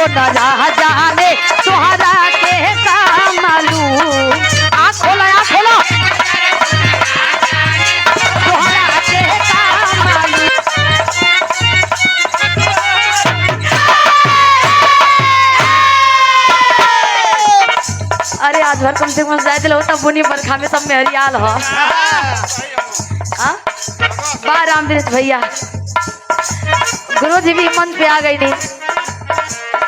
सोना जाने तुहरा के का मालूम। आँख खोलो आँख खोलो, तुहरा के का मालूम। अरे आज भर कम से कम जाए दिल होता बुनी बरखा में सब में हरियाल हो। बा रामवीर भैया गुरु जी भी मंच पे आ गई नहीं।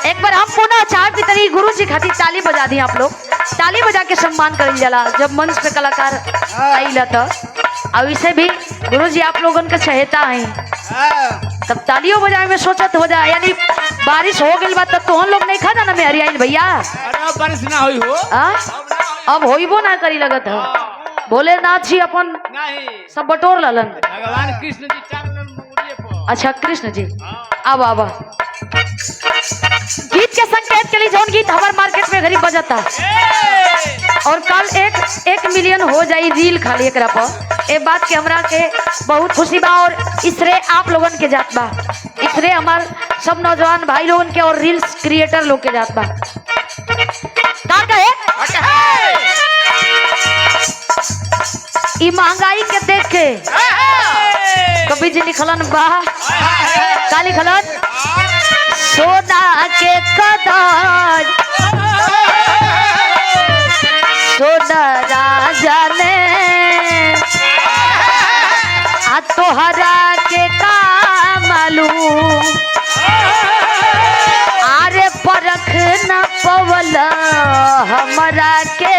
एक बार हम पुनः चार की तरी गुरु जी खातिर ताली बजा दी। आप लोग ताली बजा के सम्मान कर जाला जब मंच पे कलाकार आई तो। अब इसे भी गुरु जी आप लोगों का चहेता है तब तालियों बजाए में सोचत हो जाए। यानी बारिश हो गई बात तब तो हम लोग नहीं खा जाना में हरियाईल भैया। बारिश ना हुई हो अब होइबो ना करी लगत है। भोलेनाथ जी अपन सब बटोर ललन। भगवान कृष्ण जी अच्छा कृष्ण जी अब आवा गीत के संकेत के लिए जौन गीत हमारे मार्केट में गरीब बजाता और कल 1 मिलियन हो जाई रील खाली एक पर। ए बात के हमरा के बहुत खुशी बा और इसरे आप लोगन के जात बा। इसरे हमार सब नौजवान भाई लोगन के और रील्स क्रिएटर लोग के जात बा। का है ई महंगाई के देख के कभी जी लिखलन बा का लिखलन सोना के कदर सोना राजा ने आ तोहरा के का मालूम। आरे परख न पवल हमरा के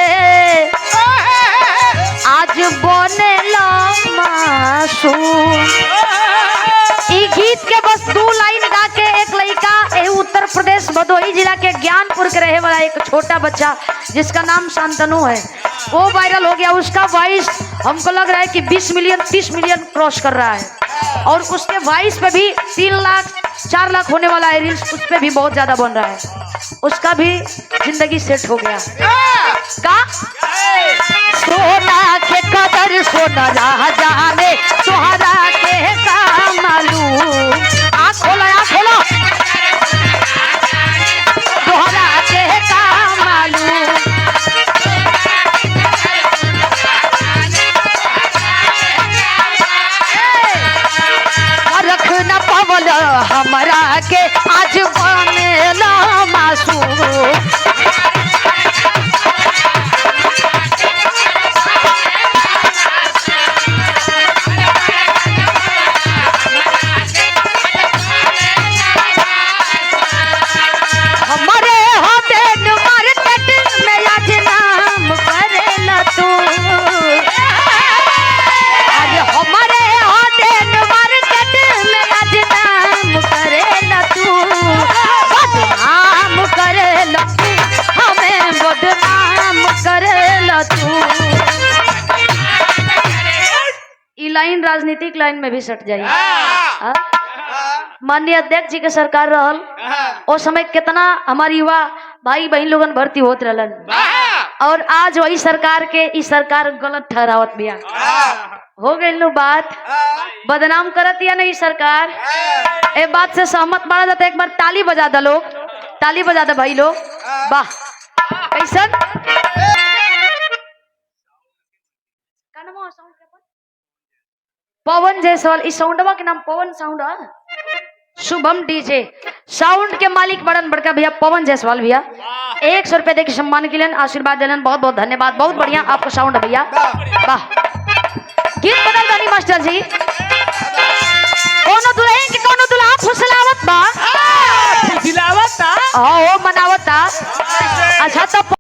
आज बने मासूम। ई गीत के बस 2 लाइन गा के एक लड़का उत्तर प्रदेश भदोही जिला के ज्ञानपुर के रहे वाला एक छोटा बच्चा जिसका नाम शांतनु है वो वायरल हो गया। उसका वॉइस हमको लग रहा है कि 20 मिलियन 30 मिलियन क्रॉस कर रहा है और उसके वॉइस पे भी 3 लाख 4 लाख होने वाला है रील्स। उस पे भी बहुत ज्यादा बन रहा है। उसका भी जिंदगी सेट हो गया का सोना के कदर सोना जाने तुहरा के का मालूम। आँख खोलो आँख खोलो, तुहरा के का मालूम। रख न पवल हमरा के आज बनेला मासूम। लाइन राजनीतिक लाइन में भी सट जाइए। माननीय अध्यक्ष जी के सरकार रहल उस समय कितना हमारी युवा भाई बहन लोगन भर्ती होत रहलन और आज वही सरकार के इस सरकार गलत ठहरावत बिया हो गई नु बात बदनाम करत या नहीं सरकार। ए बात से सहमत माना जाता है। एक बार ताली बजा दो लोग, ताली बजा दो भाई लोग। वाह कैसन पवन जायसवाल। इस साउंडवा के नाम पवन साउंड है। शुभम डीजे साउंड के मालिक बड़न बड़का भैया पवन जायसवाल भैया 100 रुपए देके सम्मान के लिए आशीर्वाद दिलन। बहुत बहुत धन्यवाद। बहुत बढ़िया आपको साउंड भैया। वाह गीत बदल दानी मास्टर जी। कोनो दुल्हन के कोनो दुल्हा फुसलावत बा फुसलावत ओ मनावता। अच्छा तो